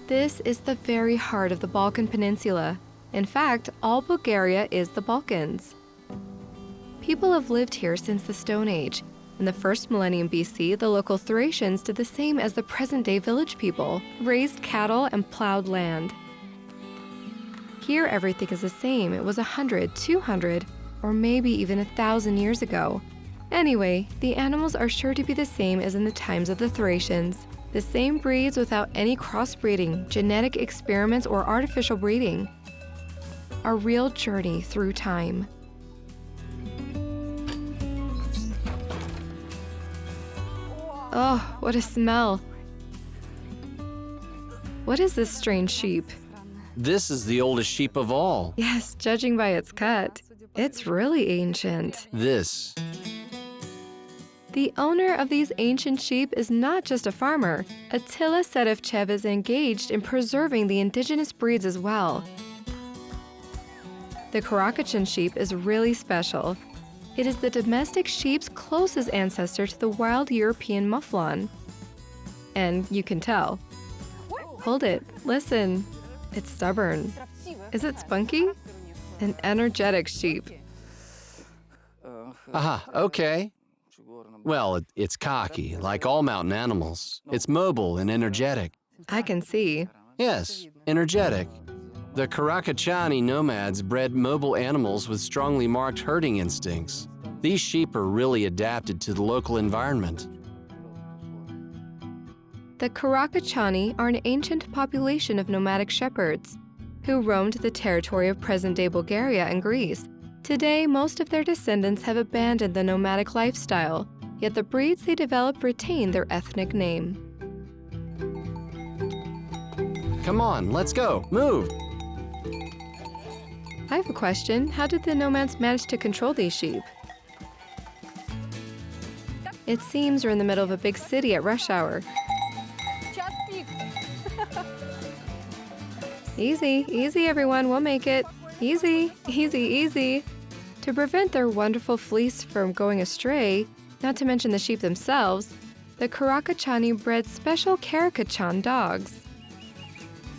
This is the very heart of the Balkan Peninsula. In fact, all Bulgaria is the Balkans. People have lived here since the Stone Age. In the first millennium BC, the local Thracians did the same as the present-day village people, raised cattle and plowed land. Here, everything is the same. It was 100, 200, or maybe even 1,000 years ago. Anyway, the animals are sure to be the same as in the times of the Thracians. The same breeds without any crossbreeding, genetic experiments, or artificial breeding. A real journey through time. Oh, what a smell. What is this strange sheep? This is the oldest sheep of all. Yes, judging by its cut. It's really ancient. This. The owner of these ancient sheep is not just a farmer. Attila Sedevchev is engaged in preserving the indigenous breeds as well. The Karakachan sheep is really special. It is the domestic sheep's closest ancestor to the wild European mouflon. And you can tell. Hold it, listen. It's stubborn. Is it spunky? An energetic sheep. Aha, okay. Well, it's cocky, like all mountain animals. It's mobile and energetic. I can see. Yes, energetic. The Karakachani nomads bred mobile animals with strongly marked herding instincts. These sheep are really adapted to the local environment. The Karakachani are an ancient population of nomadic shepherds who roamed the territory of present-day Bulgaria and Greece. Today, most of their descendants have abandoned the nomadic lifestyle, yet the breeds they developed retain their ethnic name. Come on, let's go, move! I have a question. How did the nomads manage to control these sheep? It seems we're in the middle of a big city at rush hour. Easy, easy everyone, we'll make it. Easy, easy, easy. To prevent their wonderful fleece from going astray, not to mention the sheep themselves, the Karakachani bred special Karakachan dogs.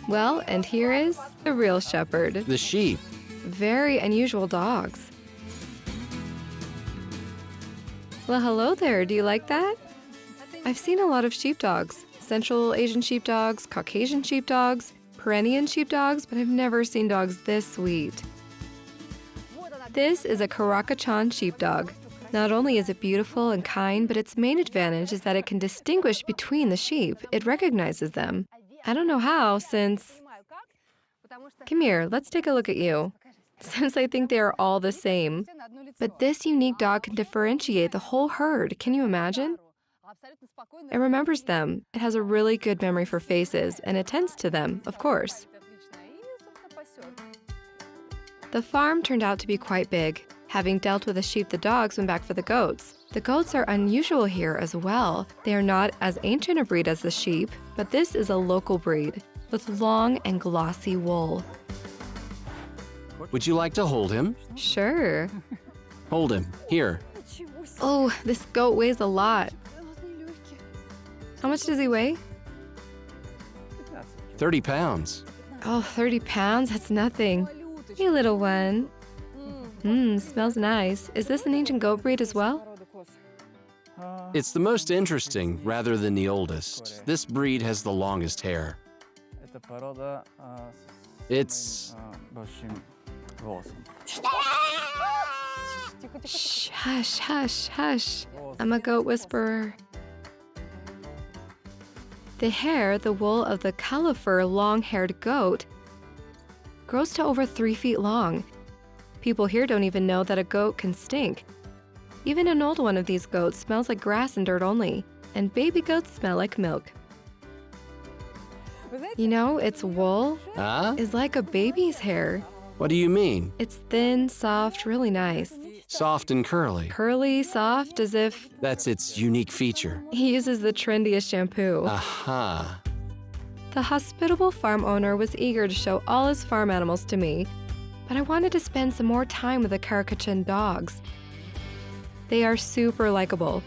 Well, and here is the real shepherd. The sheep. Very unusual dogs. Well, hello there, do you like that? I've seen a lot of sheepdogs. Central Asian sheepdogs, Caucasian sheepdogs, Pyrenean sheepdogs, but I've never seen dogs this sweet. This is a Karakachan sheepdog. Not only is it beautiful and kind, but its main advantage is that it can distinguish between the sheep. It recognizes them. I don't know how, since... Come here, let's take a look at you. Since I think they are all the same. But this unique dog can differentiate the whole herd. Can you imagine? It remembers them. It has a really good memory for faces and attends to them, of course. The farm turned out to be quite big. Having dealt with the sheep, the dogs went back for the goats. The goats are unusual here as well. They are not as ancient a breed as the sheep, but this is a local breed with long and glossy wool. Would you like to hold him? Sure. Hold him. Here. Oh, this goat weighs a lot. How much does he weigh? 30 pounds. Oh, 30 pounds? That's nothing. Hey, little one. Smells nice. Is this an ancient goat breed as well? It's the most interesting rather than the oldest. This breed has the longest hair. It's... Shh, hush, hush, hush. I'm a goat whisperer. The hair, the wool of the califer long-haired goat, grows to over 3 feet long. People here don't even know that a goat can stink. Even an old one of these goats smells like grass and dirt only, and baby goats smell like milk. You know, its wool is like a baby's hair. What do you mean? It's thin, soft, really nice. Soft and curly. Curly, soft, as if... That's its unique feature. He uses the trendiest shampoo. Aha. The hospitable farm owner was eager to show all his farm animals to me, but I wanted to spend some more time with the Karakachan dogs. They are super likable.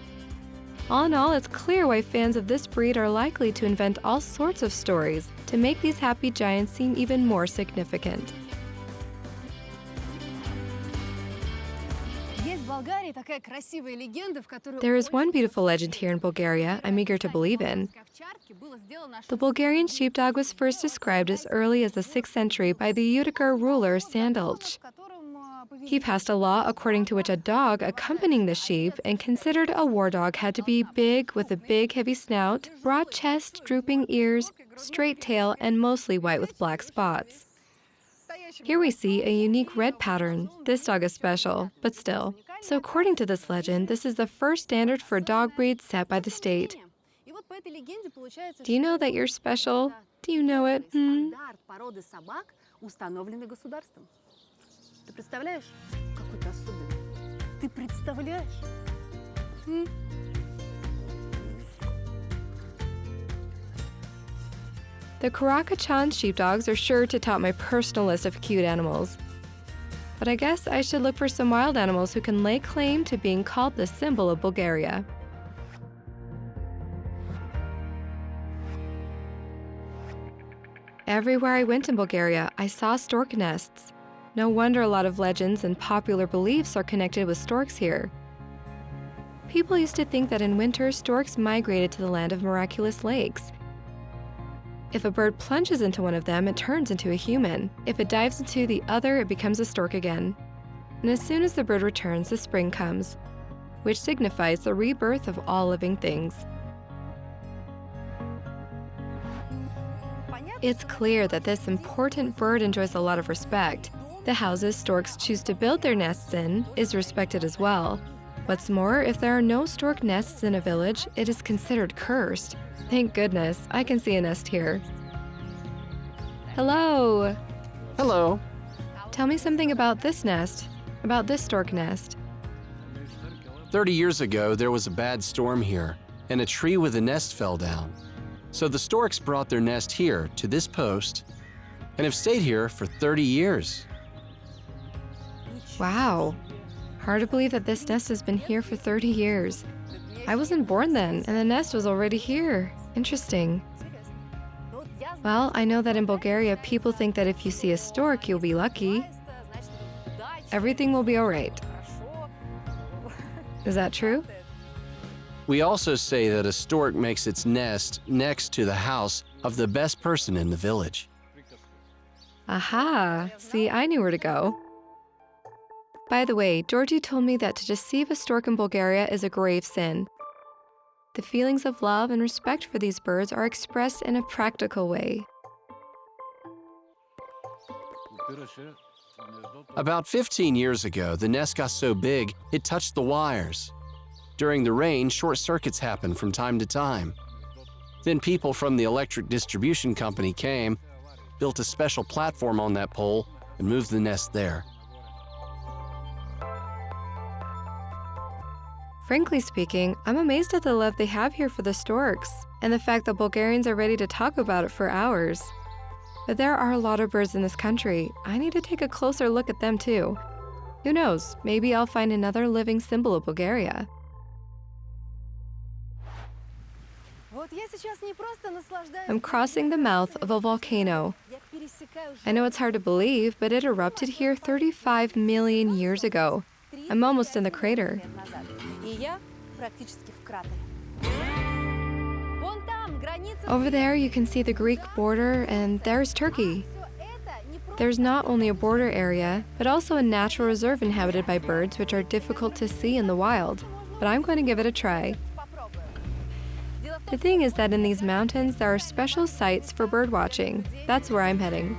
All in all, it's clear why fans of this breed are likely to invent all sorts of stories to make these happy giants seem even more significant. There is one beautiful legend here in Bulgaria I'm eager to believe in. The Bulgarian sheepdog was first described as early as the 6th century by the Utica ruler Sandulch. He passed a law according to which a dog accompanying the sheep and considered a war dog had to be big with a big heavy snout, broad chest, drooping ears, straight tail, and mostly white with black spots. Here we see a unique red pattern. This dog is special, but still. So according to this legend, this is the first standard for dog breeds set by the state. Do you know that you're special? Do you know it? The Karakachan sheepdogs are sure to top my personal list of cute animals. But I guess I should look for some wild animals who can lay claim to being called the symbol of Bulgaria. Everywhere I went in Bulgaria, I saw stork nests. No wonder a lot of legends and popular beliefs are connected with storks here. People used to think that in winter, storks migrated to the land of miraculous lakes. If a bird plunges into one of them, it turns into a human. If it dives into the other, it becomes a stork again. And as soon as the bird returns, the spring comes, which signifies the rebirth of all living things. It's clear that this important bird enjoys a lot of respect. The houses storks choose to build their nests in is respected as well. What's more, if there are no stork nests in a village, it is considered cursed. Thank goodness, I can see a nest here. Hello! Hello. Tell me something about this nest, about this stork nest. 30 years ago, there was a bad storm here, and a tree with a nest fell down. So the storks brought their nest here to this post and have stayed here for 30 years. Wow. Hard to believe that this nest has been here for 30 years. I wasn't born then, and the nest was already here. Interesting. Well, I know that in Bulgaria, people think that if you see a stork, you'll be lucky. Everything will be all right. Is that true? We also say that a stork makes its nest next to the house of the best person in the village. Aha! See, I knew where to go. By the way, Georgie told me that to deceive a stork in Bulgaria is a grave sin. The feelings of love and respect for these birds are expressed in a practical way. About 15 years ago, the nest got so big it touched the wires. During the rain, short circuits happened from time to time. Then people from the electric distribution company came, built a special platform on that pole, and moved the nest there. Frankly speaking, I'm amazed at the love they have here for the storks, and the fact that Bulgarians are ready to talk about it for hours. But there are a lot of birds in this country. I need to take a closer look at them too. Who knows, maybe I'll find another living symbol of Bulgaria. I'm crossing the mouth of a volcano. I know it's hard to believe, but it erupted here 35 million years ago. I'm almost in the crater. Over there you can see the Greek border, and there's Turkey. There's not only a border area, but also a natural reserve inhabited by birds which are difficult to see in the wild. But I'm going to give it a try. The thing is that in these mountains there are special sites for bird watching. That's where I'm heading.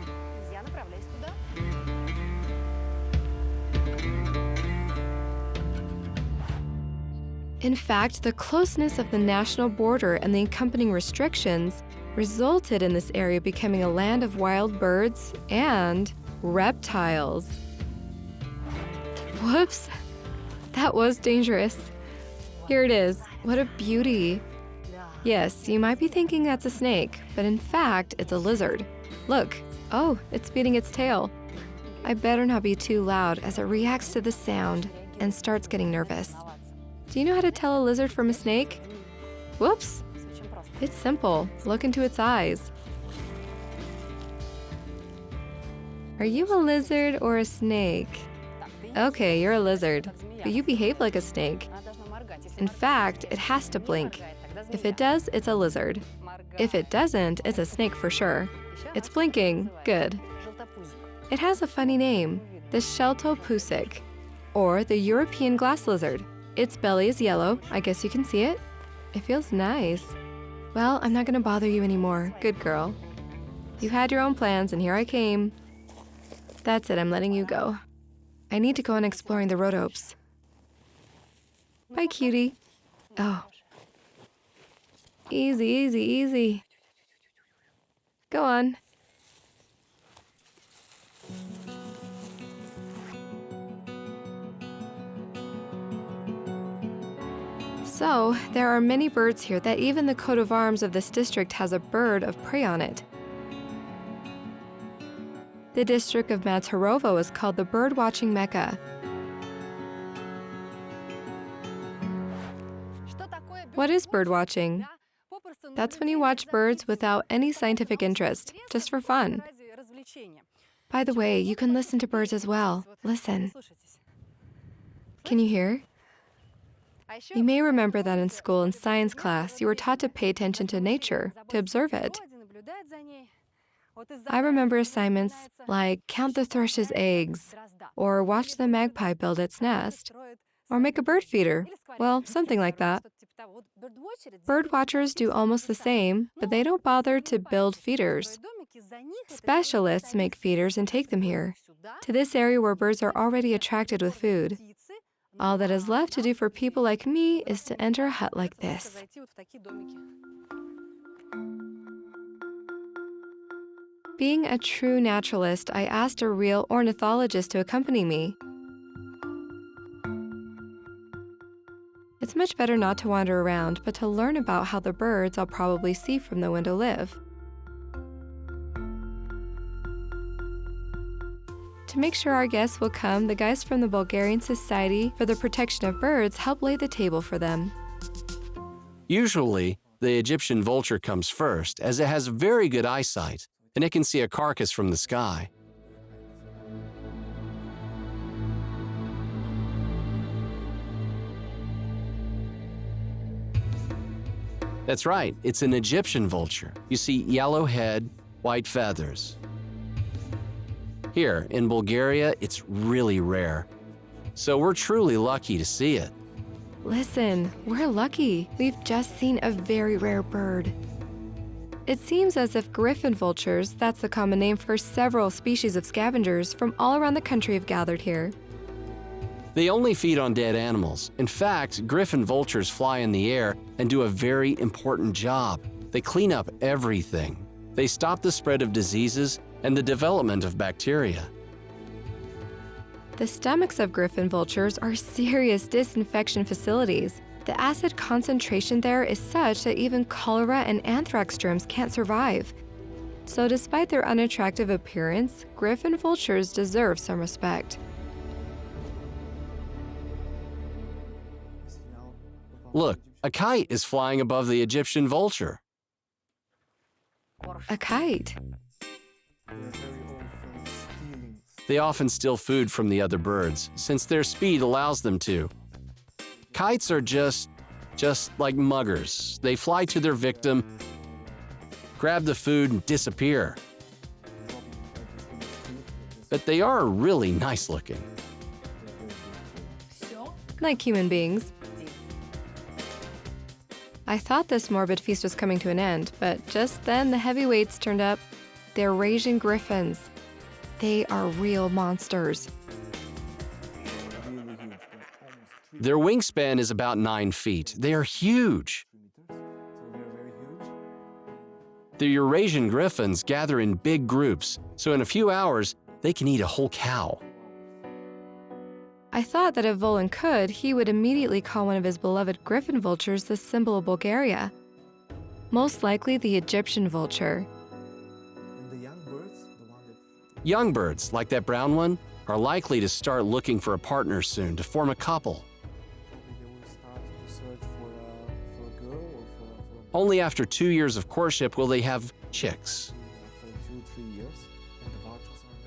In fact, the closeness of the national border and the accompanying restrictions resulted in this area becoming a land of wild birds and reptiles. Whoops, that was dangerous. Here it is. What a beauty. Yes, you might be thinking that's a snake, but in fact, it's a lizard. Look, oh, it's beating its tail. I better not be too loud as it reacts to the sound and starts getting nervous. Do you know how to tell a lizard from a snake? Whoops. It's simple. Look into its eyes. Are you a lizard or a snake? Okay, you're a lizard, but you behave like a snake. In fact, it has to blink. If it does, it's a lizard. If it doesn't, it's a snake for sure. It's blinking. Good. It has a funny name, the sheltopusik, or the European glass lizard. Its belly is yellow. I guess you can see it. It feels nice. Well, I'm not gonna bother you anymore. Good girl. You had your own plans, and here I came. That's it, I'm letting you go. I need to go on exploring the rhodopes. Bye, cutie. Oh. Easy, easy, easy. Go on. So, there are many birds here that even the coat of arms of this district has a bird of prey on it. The district of Matarovo is called the bird-watching Mecca. What is bird-watching? That's when you watch birds without any scientific interest, just for fun. By the way, you can listen to birds as well. Listen. Can you hear? You may remember that in school in science class, you were taught to pay attention to nature, to observe it. I remember assignments like count the thrush's eggs, or watch the magpie build its nest, or make a bird feeder. Well, something like that. Bird watchers do almost the same, but they don't bother to build feeders. Specialists make feeders and take them here, to this area where birds are already attracted with food. All that is left to do for people like me is to enter a hut like this. Being a true naturalist, I asked a real ornithologist to accompany me. It's much better not to wander around, but to learn about how the birds I'll probably see from the window live. To make sure our guests will come, the guys from the Bulgarian Society for the Protection of Birds help lay the table for them. Usually, the Egyptian vulture comes first, as it has very good eyesight, and it can see a carcass from the sky. That's right, it's an Egyptian vulture. You see yellow head, white feathers. Here, in Bulgaria, it's really rare. So we're truly lucky to see it. Listen, we're lucky. We've just seen a very rare bird. It seems as if griffon vultures, that's the common name for several species of scavengers from all around the country, have gathered here. They only feed on dead animals. In fact, griffon vultures fly in the air and do a very important job. They clean up everything. They stop the spread of diseases and the development of bacteria. The stomachs of griffon vultures are serious disinfection facilities. The acid concentration there is such that even cholera and anthrax germs can't survive. So despite their unattractive appearance, griffon vultures deserve some respect. Look, a kite is flying above the Egyptian vulture. A kite. They often steal food from the other birds, since their speed allows them to. Kites are just like muggers. They fly to their victim, grab the food, and disappear. But they are really nice looking. Like human beings. I thought this morbid feast was coming to an end, but just then the heavyweights turned up. They're Eurasian griffons. They are real monsters. Their wingspan is about 9 feet. They are huge. The Eurasian griffons gather in big groups, so in a few hours, they can eat a whole cow. I thought that if Volan could, he would immediately call one of his beloved griffon vultures the symbol of Bulgaria. Most likely the Egyptian vulture. Young birds, like that brown one, are likely to start looking for a partner soon to form a couple. Only after 2 years of courtship will they have chicks.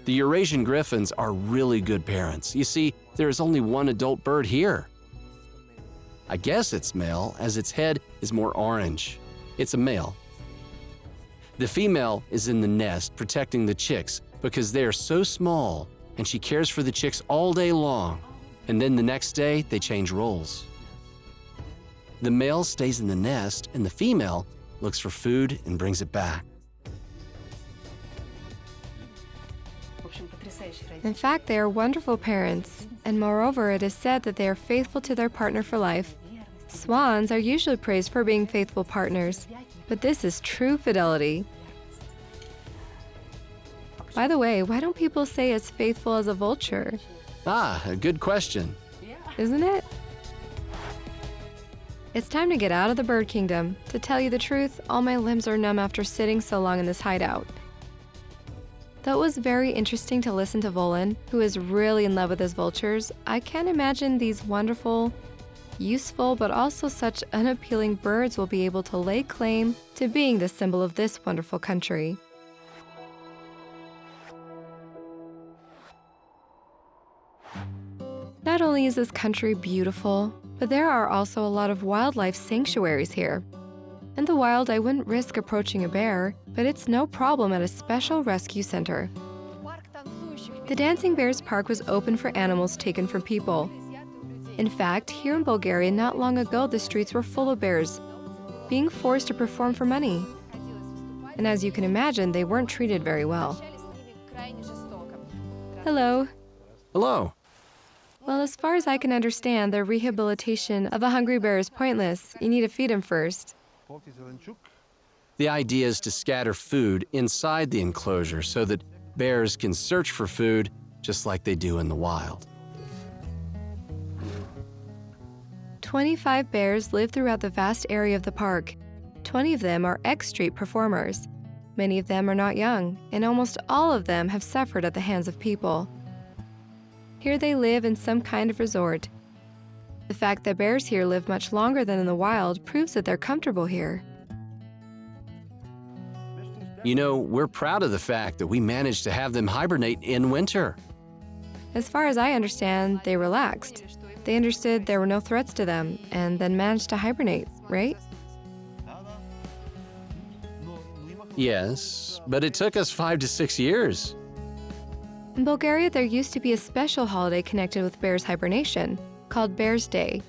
The Eurasian griffins are really good parents. You see, there is only one adult bird here. I guess it's male, as its head is more orange. It's a male. The female is in the nest protecting the chicks because they are so small, and she cares for the chicks all day long. And then the next day, they change roles. The male stays in the nest, and the female looks for food and brings it back. In fact, they are wonderful parents, and moreover, it is said that they are faithful to their partner for life. Swans are usually praised for being faithful partners, but this is true fidelity. By the way, why don't people say as faithful as a vulture? Ah, a good question. Isn't it? It's time to get out of the bird kingdom. To tell you the truth, all my limbs are numb after sitting so long in this hideout. Though it was very interesting to listen to Volin, who is really in love with his vultures, I can't imagine these wonderful, useful, but also such unappealing birds will be able to lay claim to being the symbol of this wonderful country. Not only is this country beautiful, but there are also a lot of wildlife sanctuaries here. In the wild, I wouldn't risk approaching a bear, but it's no problem at a special rescue center. The Dancing Bears Park was open for animals taken from people. In fact, here in Bulgaria not long ago, the streets were full of bears, being forced to perform for money. And as you can imagine, they weren't treated very well. Hello. Hello. Well, as far as I can understand, the rehabilitation of a hungry bear is pointless. You need to feed him first. The idea is to scatter food inside the enclosure so that bears can search for food just like they do in the wild. 25 bears live throughout the vast area of the park. 20 of them are ex-street performers. Many of them are not young, and almost all of them have suffered at the hands of people. Here they live in some kind of resort. The fact that bears here live much longer than in the wild proves that they're comfortable here. You know, we're proud of the fact that we managed to have them hibernate in winter. As far as I understand, they relaxed. They understood there were no threats to them and then managed to hibernate, right? Yes, but it took us 5 to 6 years. In Bulgaria, there used to be a special holiday connected with bears' hibernation, called Bears' Day.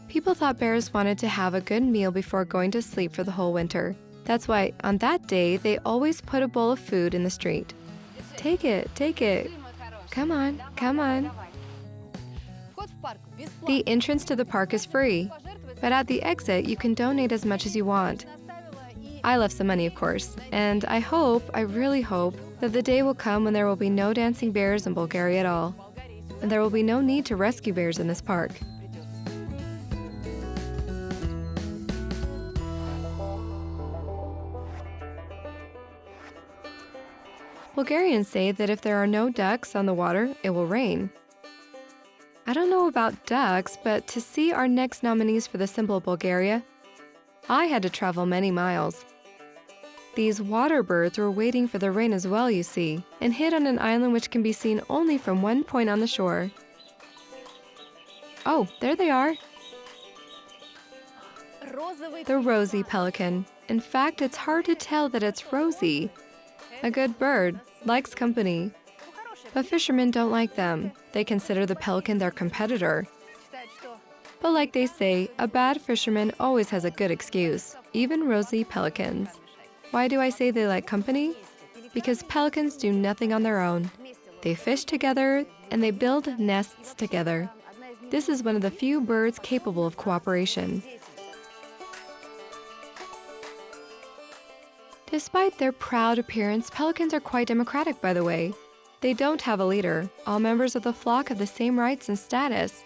People thought bears wanted to have a good meal before going to sleep for the whole winter. That's why, on that day, they always put a bowl of food in the street. Take it, take it. Come on, come on. The entrance to the park is free, but at the exit, you can donate as much as you want. I left some money, of course, and I really hope, that the day will come when there will be no dancing bears in Bulgaria at all, and there will be no need to rescue bears in this park. Bulgarians say that if there are no ducks on the water, it will rain. I don't know about ducks, but to see our next nominees for the symbol of Bulgaria, I had to travel many miles. These water birds were waiting for the rain as well, you see, and hid on an island which can be seen only from one point on the shore. Oh, there they are. The rosy pelican. In fact, it's hard to tell that it's rosy. A good bird, likes company. But fishermen don't like them. They consider the pelican their competitor. But like they say, a bad fisherman always has a good excuse, even rosy pelicans. Why do I say they like company? Because pelicans do nothing on their own. They fish together and they build nests together. This is one of the few birds capable of cooperation. Despite their proud appearance, pelicans are quite democratic, by the way. They don't have a leader. All members of the flock have the same rights and status.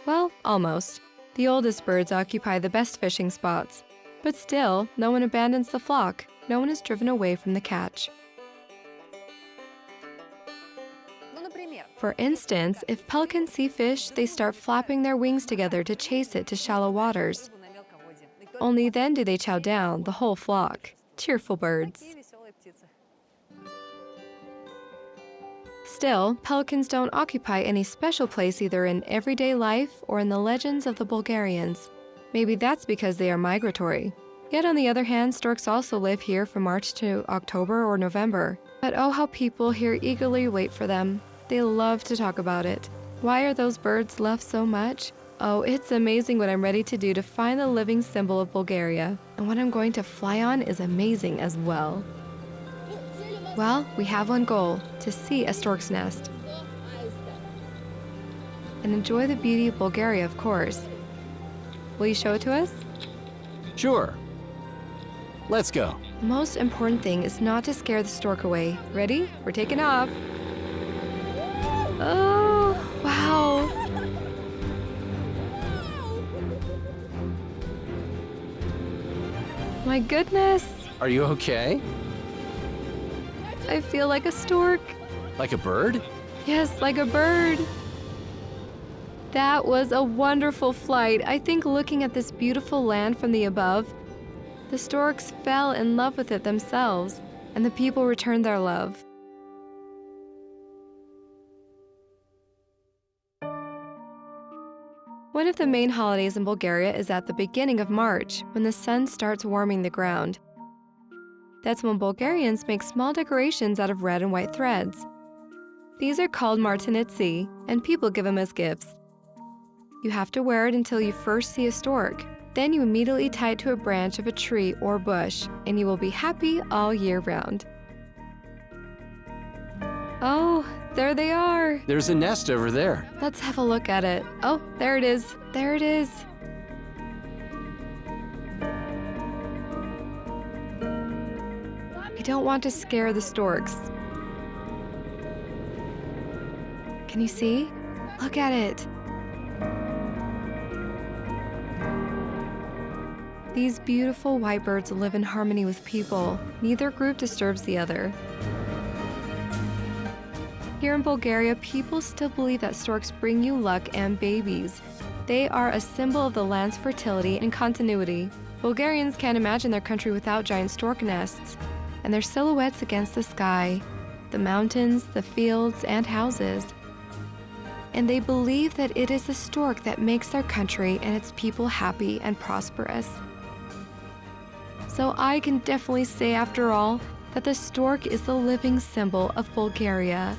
Well, almost. The oldest birds occupy the best fishing spots. But still, no one abandons the flock. No one is driven away from the catch. For instance, if pelicans see fish, they start flapping their wings together to chase it to shallow waters. Only then do they chow down, the whole flock. Cheerful birds. Still, pelicans don't occupy any special place either in everyday life or in the legends of the Bulgarians. Maybe that's because they are migratory. Yet on the other hand, storks also live here from March to October or November. But oh, how people here eagerly wait for them. They love to talk about it. Why are those birds loved so much? Oh, it's amazing what I'm ready to do to find the living symbol of Bulgaria. And what I'm going to fly on is amazing as well. Well, we have one goal, to see a stork's nest. And enjoy the beauty of Bulgaria, of course. Will you show it to us? Sure. Let's go. The most important thing is not to scare the stork away. Ready? We're taking off. Oh, wow. My goodness. Are you okay? I feel like a stork. Like a bird? Yes, like a bird. That was a wonderful flight. I think looking at this beautiful land from the above, the storks fell in love with it themselves, and the people returned their love. One of the main holidays in Bulgaria is at the beginning of March, when the sun starts warming the ground. That's when Bulgarians make small decorations out of red and white threads. These are called martinitsi, and people give them as gifts. You have to wear it until you first see a stork. Then you immediately tie it to a branch of a tree or bush, and you will be happy all year round. Oh, there they are! There's a nest over there. Let's have a look at it. Oh, there it is. There it is. I don't want to scare the storks. Can you see? Look at it. These beautiful white birds live in harmony with people. Neither group disturbs the other. Here in Bulgaria, people still believe that storks bring you luck and babies. They are a symbol of the land's fertility and continuity. Bulgarians can't imagine their country without giant stork nests and their silhouettes against the sky, the mountains, the fields, and houses. And they believe that it is the stork that makes their country and its people happy and prosperous. So I can definitely say, after all, that the stork is the living symbol of Bulgaria.